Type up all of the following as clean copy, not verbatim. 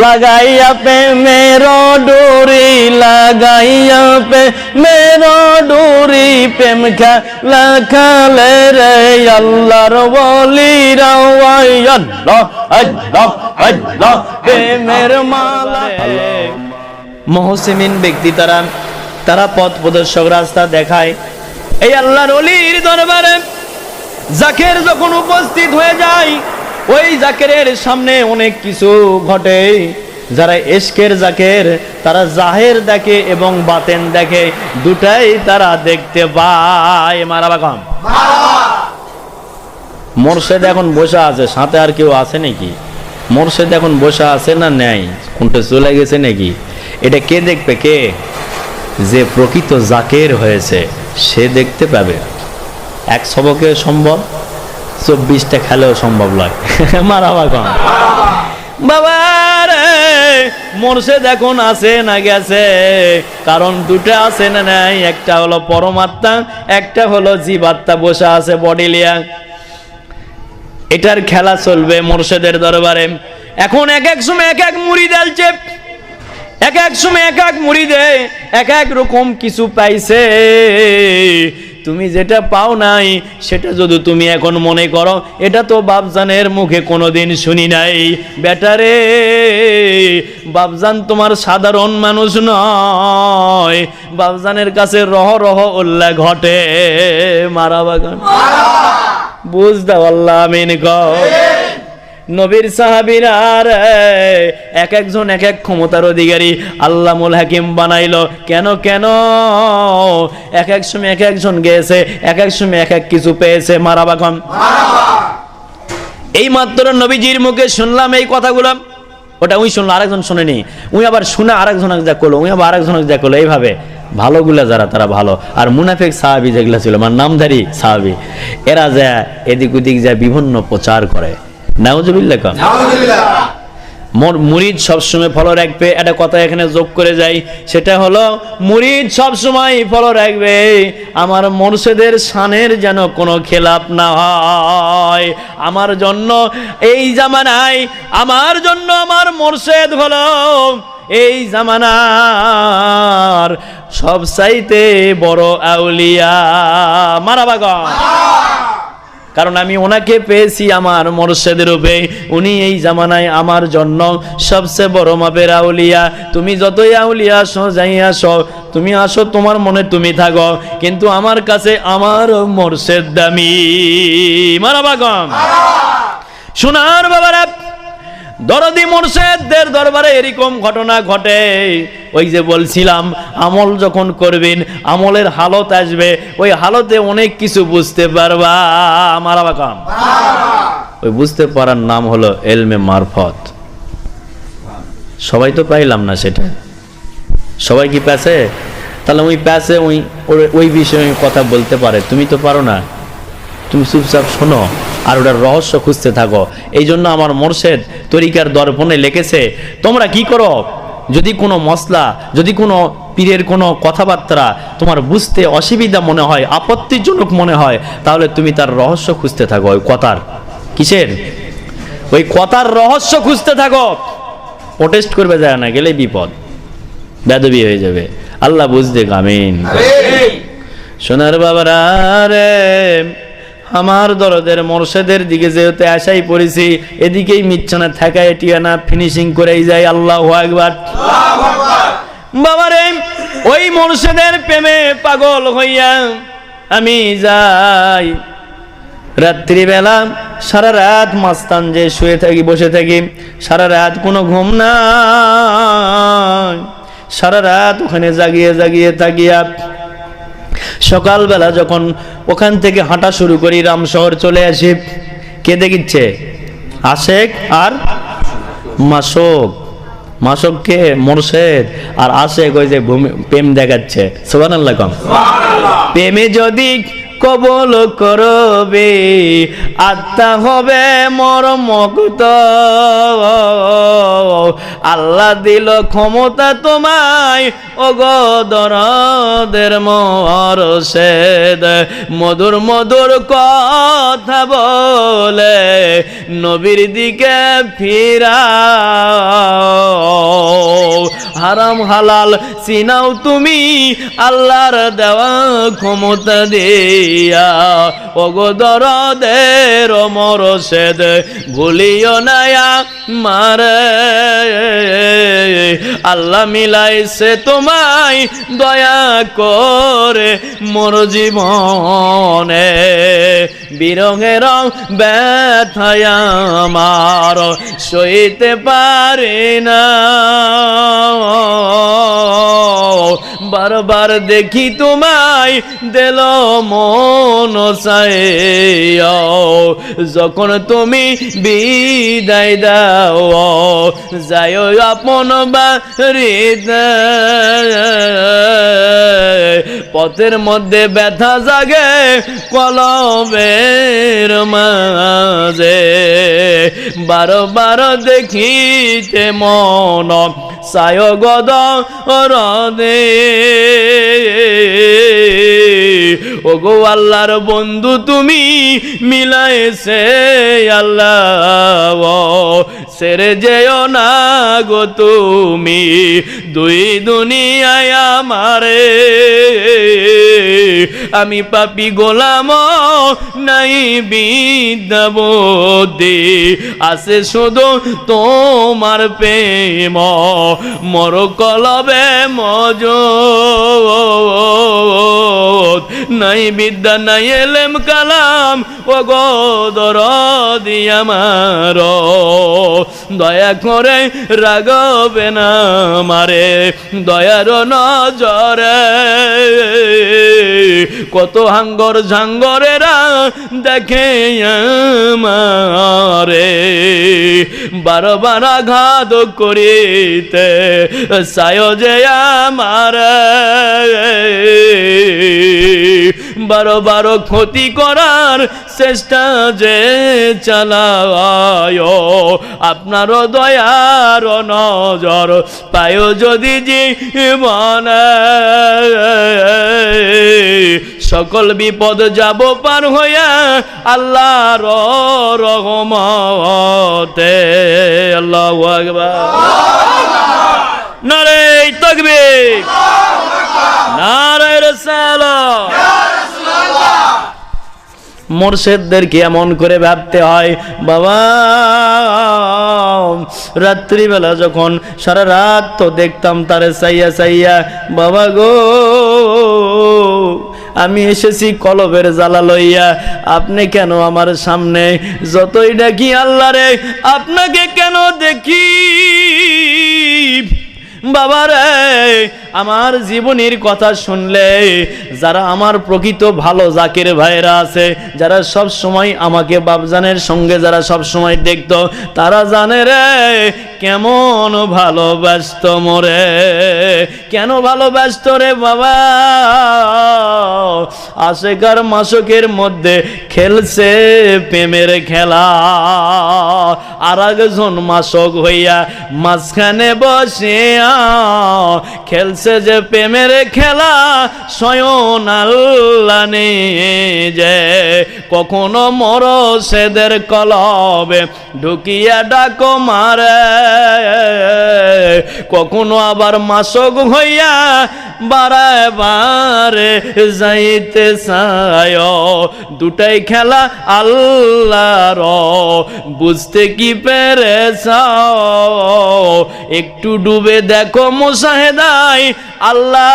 लगाइया पे मेरो डोरी लगाइया पे मेरो डोरी प्रेम खेला खेले रे अल्लाहर वलीरा अल्लाह अल्लाह अल्लाह प्रेमेर माला। মুহসিনিন ব্যক্তি তারা পথ প্রদর্শক রাস্তা দেখায়। এই আল্লাহর ওলির দরবারে জাকের যখন উপস্থিত হয়ে যায়, ওই জাকেরের সামনে অনেক কিছু ঘটে। যারা ইশকের জাকের তারা জাহের দেখে এবং বাতেন দেখে, দুটাই তারা দেখতে পায়। মারাবা কম মোরশেদ এখন বসে আছে, সাথে আর কেউ আছে নাকি? মোরশেদ এখন বসে আছে না নেই, কোনটা চলে গেছে নাকি? এটা কে দেখবে? কে যে প্রকৃত জাকের হয়েছে সে দেখতে পাবে। এক সবকে সম্ভব, 24টা খেলেও সম্ভব নয়। মারাবা কম বাবা রে, মোরশেদ এখন আছে না গেছে? কারণ দুটো আছে না নাই, একটা হলো পরমাত্মা, একটা হলো জীবাত্মা বসে আছে বডি লিয়া। এটার খেলা চলবে মোরশেদের দরবারে। এখন এক এক সময় এক এক মুরিদ আলছে, এক এক সময় এক এক মুরিদে এক এক রকম কিছু পাইছে। তুমি যেটা পাও নাই সেটা যদি তুমি এখন মনে করো এটা তো বাপজানের মুখে কোনোদিন শুনি নাই, বেটারে বাপজান তোমার সাধারণ মানুষ নয়, বাপজানের কাছে রহ রহ উল্লাহ ঘটে। মারা বাগান বুঝ দাও আল্লাহ আমিন কও। নবীর সাহাবীরা এক একজন এক এক ক্ষমতার অধিকারী আল্লামুল হাকিম বানাইলো। কেন কেন? এক এক সময় এক একজন গেছে, এক এক সময় এক এক কিছু পেয়েছে। মারাবা কম। এই মাত্র নবীজির মুখে শুনলাম এই কথাগুলো, ওটা উই শুনলো, আরেকজন শুনেনি, উই আবার শুনে আরেকজন যা করলো, উই আবার আরেকজন যা করলো। এইভাবে ভালোগুলা যারা তারা ভালো, আর মুনাফিক সাহাবী যেগুলো ছিল মানে নামধারী সাহাবী, এরা যা এদিক ওদিক যা বিভিন্ন প্রচার করে। নাউজুবিল্লাহ কম। মুরিদ সবসময় ফলো রাখবে, একটা কথা এখানে যোগ করে যাই, সেটা হলো মুরিদ সবসময় ফলো রাখবে আমার মুর্শিদের শানের যেন কোনো খেলাপ না হয়। আমার জন্য এই জামানায়, আমার জন্য আমার মুর্শিদ হলো এই জামানার সবচাইতে বড় আউলিয়া। মারাবা গো। কারণ আমি ওনাকে পেয়েছি আমার মুর্শিদের রূপে, উনি এই জামানায় আমার জন্য সবচেয়ে বড় মাপের আউলিয়া। তুমি যতই আউলিয়া আসো যাই আসো, তুমি আসো তোমার মনে তুমি থাকো, কিন্তু আমার কাছে আমার মুর্শিদ দামি। মারাবা গম। সোনার বাবারা, দরদি মুর্শিদদের দরবারে এরকম ঘটনা ঘটে। ওই যে বলছিলাম আমল যখন করবেন আমলের হালত আসবে, ওই হালতে অনেক কিছু বুঝতে পারবা। মারাবা কাম। ওই বুঝতে পারার নাম হলো এলমে মারফত। সবাই তো পাইলাম না সেটা, সবাই কি পেছে? তাহলে ওই পেছে ওই বিষয়ে কথা বলতে পারে, তুমি তো পারো না, তুমি চুপচাপ শোনো আর ওটার রহস্য খুঁজতে থাকো। এই জন্য আমার মুর্শিদ তরিকার দর্পণে লিখেছে, তোমরা কি করো, যদি কোনো মসলা, যদি কোনো পীরের কোনো কথাবার্তা তোমার বুঝতে অসুবিধা মনে হয়, আপত্তিজনক মনে হয়, তাহলে তুমি তার রহস্য খুঁজতে থাকো। ওই কথার কিসের? ওই কথার রহস্য খুঁজতে থাকো। প্রোটেস্ট করবে যায় না, গেলে বিপদ, বেদবি হয়ে যাবে। আল্লাহ বুঝতে আমিন। সোনার বাবারা রে, আমার দরদের মুর্শিদের দিকে যেহেতু আশাই পড়েছি, এদিকেই মিচ্ছানা থাকা এটিয়া না ফিনিশিং করেই যায়। আল্লাহু আকবার। বাবারে, ওই মুর্শিদের প্রেমে পাগল হইয়া আমি যাই। রাত্রিবেলা সারা রাত মাস্তান যে শুয়ে থাকি, বসে থাকি, সারা রাত কোনো ঘুম নাই, সারা রাত ওখানে জাগিয়ে জাগিয়ে থাকিয়া সকালবেলা যখন ওখান থেকে হাঁটা শুরু করি রামশহর চলে আসি। কে দেখিচ্ছে? আশেক আর মাসুক। মাসুককে মুর্শিদ, আর আশেক ওই যে প্রেম দেখাচ্ছে। সুবহানাল্লাহ কম। প্রেমে যদি কবল করবে আত্মা হবে মর্মুক্ত, আল্লাহ দিল ক্ষমতা তোমায় ওগো দরদের মুর্শিদ। মধুর মধুর কথা বলে নবীর দিকে ফিরাও, হারাম হালাল চিনাও তুমি আল্লাহর দেওয়া ক্ষমতা দিয়া। ওগো দরদের মরশেদ ভুলিও না মারে, আল্লাহ মিলাইছে তোমায় দয়া করে মোর জীবনে। বিরহের ব্যথায় আমার সইতে পারি না, বারবার দেখি তোমায় দিল মন চাইয়া। যখন তুমি বিদায় দাও যায় আপন বাড়িতে, পথের মধ্যে ব্যথা জাগে কলবের মাঝে। বারবার দেখিতে মন চায় গদ হৃদয়ে। ওগো আল্লাহর বন্ধু তুমি মিলাইছে আল্লাহ, ছেড়ে যেও না গো তুমি দুই দুনিয়ায় আমারে। আমি পাপী গোলাম নাই বিদ্যা বুদ্ধি, আছে শুধু তোমার প্রেম মর কলবে মজুদ। নাই বিদ্যা নাই এলেম কালাম ওগো দরদি আমার, দয়া করে রাগবে না মারে দয়ার নজরে। কত হাঙ্গর ঝাঙ্গরেরা দেখে আমারে, বারবার আঘাত করিতে চায় যে আমারে। বারবার ক্ষতি করার চেষ্টা যে চালায়, আপনার দয়ার নজর পায় যদি জীবনে। সকল বিপদ যাব পার হইয়া আল্লাহর রহমতে। আল্লাহু আকবার। নারে তাকবীর, নারে রিসালাত। মুর্শিদদেরকে এমন করে ভাবতে হয় বাবা। রাত্রিবেলা যখন সারা রাত তো দেখতাম তারে চাইয়া চাইয়া, বাবা গো আমি এসেছি কলবের জ্বালা লইয়া, আপনি কেন আমার সামনে? যতই ডাকি আল্লাহ রে আপনাকে কেন দেখি? বাবারে আমার জীবনের কথা শুনলে যারা আমার প্রকৃত ভালো জাকির ভাইরা আছে, যারা সব সময় আমাকে বাপজানের সঙ্গে যারা সব সময় দেখতো, তারা জানে রে কেমন ভালোবাসত মোরে, কেন ভালোবাসত রে বাবা। আশেকার মাসকের মধ্যে খেলছে প্রেমের খেলা, আর একজন মাসক হইয়া মাঝখানে বসে খেলছে যে প্রেমের খেলা। স্বয়ং আল্লাহ নিজে কখনো মুর্শিদের কলবে ঢুকিয়া ডাকো মারে, কখনো আবার মাসক হইয়া বারে বারে যাইতে চায়। দুটাই খেলা আল্লাহর বুঝতে কি পেরেছ? একটু ডুবে দেখো মুশাহেদায় আল্লাহ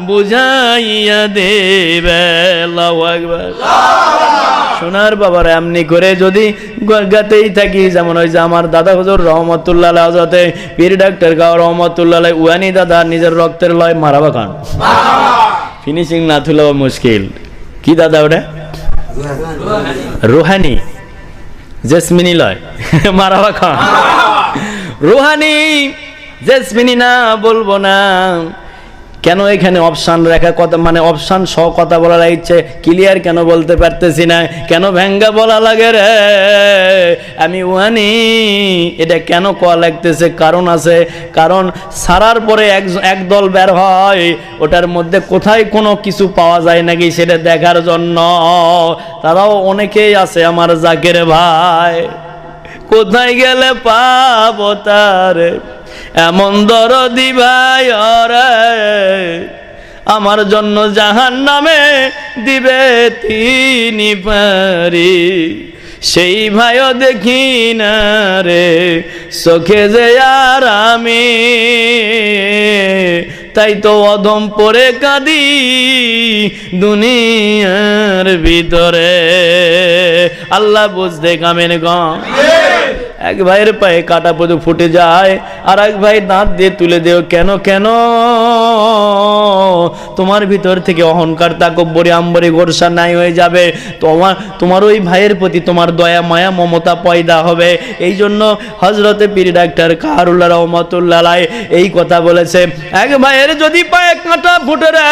বুঝাইয়া দেবে। আল্লাহু আকবার। সোনার বাবার এমনি করে যদি গাতেই থাকি, যেমন ওই যে আমার দাদা হুজুর রহমতুল্লাহ হযরতে পীর ডাক্তার গাও রহমতুল্লাহ উয়ানি দাদা নিজের রক্তের লয় মারাবা খান, ফিনিশিং না তুলেও মুশকিল। কি দাদা ওটা? রুহানি জেসমিনি লয় মারাবা খান, রুহানি জেসমিনি না বলবো না কেন? এখানে অপশান রেখা কথা, মানে অপশান সহ কথা বলা লাগছে, ক্লিয়ার কেন বলতে পারতেছি না? কেন ভেঙ্গা বলা লাগে রে? আমি ওয়ানি এটা কেন কোয়া লাগতেছে? কারণ আছে, কারণ সারার পরে এক দল বের হয়, ওটার মধ্যে কোথায় কোনো কিছু পাওয়া যায় নাকি সেটা দেখার জন্য। তারাও অনেকেই আছে আমার জাকের ভাই, কোথায় গেলে পাবো তারে? এমন দরদি ভাই ওরে আমার জন্য জাহান্নামে দিবে তিনি পারি সেই ভাইও দেখি না রে চোখে যে আর আমি তাই তো অদম পরে কাঁদি দুনিয়ার ভিতরে আল্লাহ বুঝতে কামেন গম এক ভাইয়ের পায়ে কাটা পদু ফুটে যায় আর এক ভাই দাঁত দিয়ে তুলে দেও কেন কেন তোমার ভিতর থেকে অহংকার তাকব্বরি আম্বরি গোরসা নাই হয়ে যাবে তোমার ওই ভাইয়ের প্রতি তোমার দয়া মায়া মমতা পয়দা হবে এই জন্য হযরতে পীর ডাক্তার কাহারুল্লাহ রহমাতুল্লাহ আলাইহি এই কথা বলেছে এক ভাইয়ের যদি পায়ে কাঁটা ফুটে রে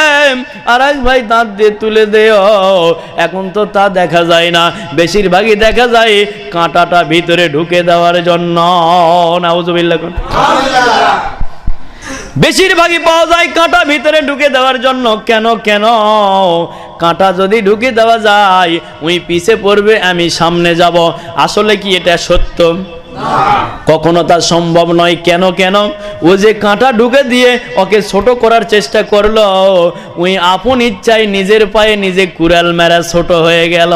আর এক ভাই দাঁত দিয়ে তুলে দেও এখন তো তা দেখা যায় না বেশিরভাগই দেখা যায় কাঁটাটা ভিতরে ঢুকে দেওয়ার জন্য নাউযুবিল্লাহ বেশিরভাগই পাওয়া যায় কাঁটা ভিতরে ঢুকে দেওয়ার জন্য কেন কেন কাঁটা যদি ঢুকে দেওয়া যায় ওই পিছে পড়বে আমি সামনে যাব আসলে কি এটা সত্য কখনো তা সম্ভব নয় কেন কেন ও যে কাঁটা ঢুকে দিয়ে ওকে ছোট করার চেষ্টা করলো ওই আপন ইচ্ছায় নিজের পায়ে নিজে কুড়াল মেরা ছোট হয়ে গেল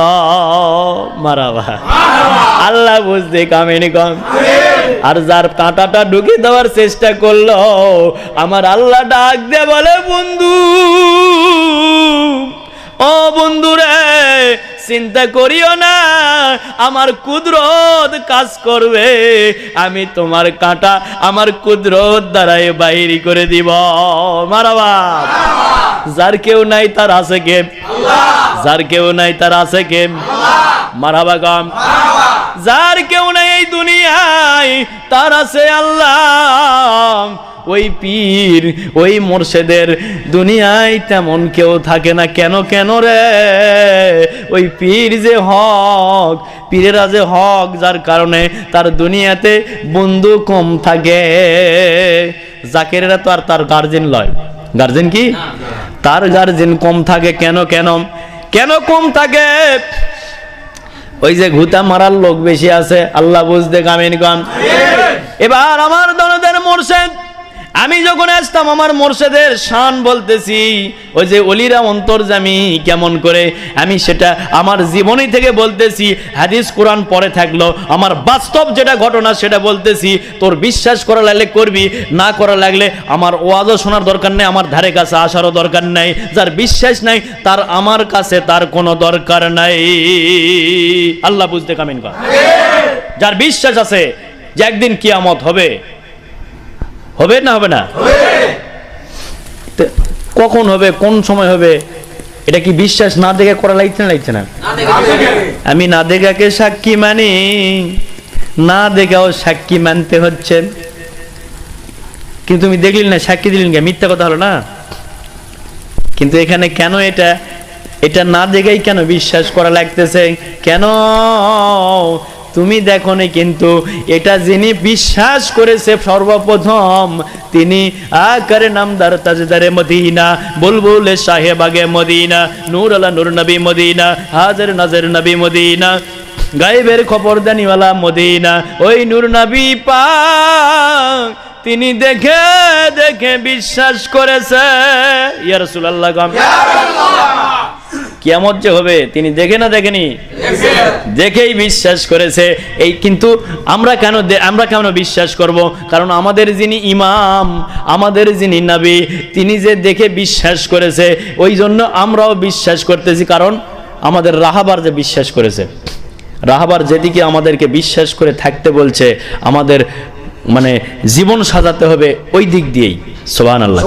মারাবা আল্লাহ বুঝতে কামেনি কম আর যার কাঁটাটা ঢুকে দেওয়ার চেষ্টা করলো আমার আল্লাহ ডাক দে বলে বন্ধু ও বন্ধু রে চিন্তা করিও না আমার কুদরত কাজ করবে আমি তোমার কাঁটা আমার কুদরত দ্বারাই বাইরে করে দিব মারাবা যার কেউ নাই তার আছে কে যার কেউ নাই তার আছে কে মারাবা গাম যার কেউ নাই এই দুনিয়ায় তার আছে আল্লাহ ওই পীর ওই মুর্শিদের দুনিয়ায় তেমন কেউ থাকে না কেন কেন রে ওই পীর যে হক পীরেরা যে হক যার কারণে তার দুনিয়াতে বন্ধু কম থাকে জাকেরেরা তো আর তার গার্জেন লয় গার্জেন কি তার গার্জেন কম থাকে কেন কেন কেন কম থাকে ওই যে ঘুতা মারার লোক বেশি আছে আল্লাহ বুঝতে কামিন কম এবার আমার দরদের মুর্শিদ আমি যখন আসতাম আমার মুর্শিদের শান বলতেছি ওই যে ওলিরা অন্তর্যামী কেমন করে আমি সেটা আমার জীবনী থেকে বলতেছি হাদিস কোরআন পড়ে থাকলো আমার বাস্তব যেটা ঘটনা সেটা বলতেছি তোর বিশ্বাস করা লাগলে করবি না করা লাগলে আমার ওয়াজও শোনার দরকার নেই আমার ধারে কাছে আসারও দরকার নাই যার বিশ্বাস নাই তার আমার কাছে তার কোনো দরকার নাই আল্লাহ বুঝতে কামিন কর যার বিশ্বাস আছে যে একদিন কিয়ামত হবে হবে না হবে না কখন হবে কোন সময় হবে এটা কি বিশ্বাস না দেখে করা লাগছে না আমি না দেখাকে সাক্ষী মানি না দেখাও সাক্ষী মানতে হচ্ছে কিন্তু তুমি দেখলেন না সাক্ষী দিলেন কে মিথ্যা কথা হলো না কিন্তু এখানে কেন এটা না দেখেই কেন বিশ্বাস করা লাগতেছে কেন তুমি দেখো না কিন্তু এটা যিনি বিশ্বাস করেছে সর্বপ্রথম তিনি আকারে নামদার তাজদারে মদিনা বুলবুলে সাহেবাগে মদিনা নূর আলা নূর নবী মদিনা হাজার নাজর নবী মদিনা গায়েবের খবর দানিওয়ালা মদিনা ওই নূর নবী পাক তিনি দেখে দেখে বিশ্বাস করেছে ইয়া রাসূলুল্লাহ কিয়ামত যে হবে তিনি দেখে না দেখেনি দেখেই বিশ্বাস করেছে এই কিন্তু আমরা কেন বিশ্বাস করব কারণ আমাদের যিনি ইমাম আমাদের যিনি নবী তিনি যে দেখে বিশ্বাস করেছে ওই জন্য আমরাও বিশ্বাস করতেছি কারণ আমাদের রাহাবার যে বিশ্বাস করেছে রাহাবার যেদিকে আমাদেরকে বিশ্বাস করে থাকতে বলছে আমাদের মানে জীবন সাজাতে হবে ওই দিক দিয়েই সুবহানাল্লাহ।